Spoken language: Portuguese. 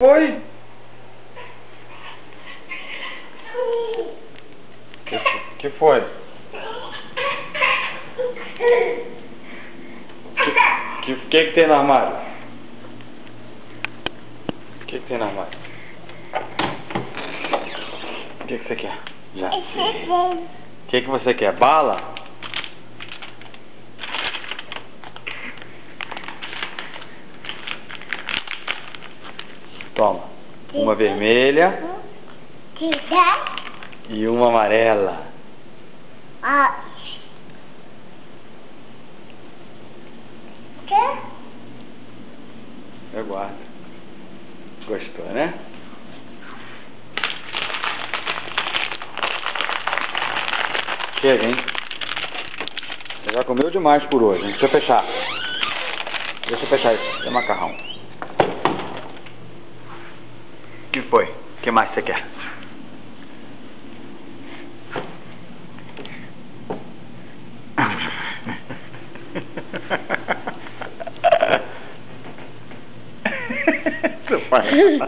Foi? Que foi? Que tem no armário? Que tem no armário? O que você quer? Já. O que você quer? Bala? Toma. Uma vermelha e uma amarela. Eu guardo. Gostou, né? Chega, hein? Você já comeu demais por hoje, hein? Deixa eu fechar. Deixa eu fechar isso. Tem macarrão. O que foi? O que mais você quer? Seu pai.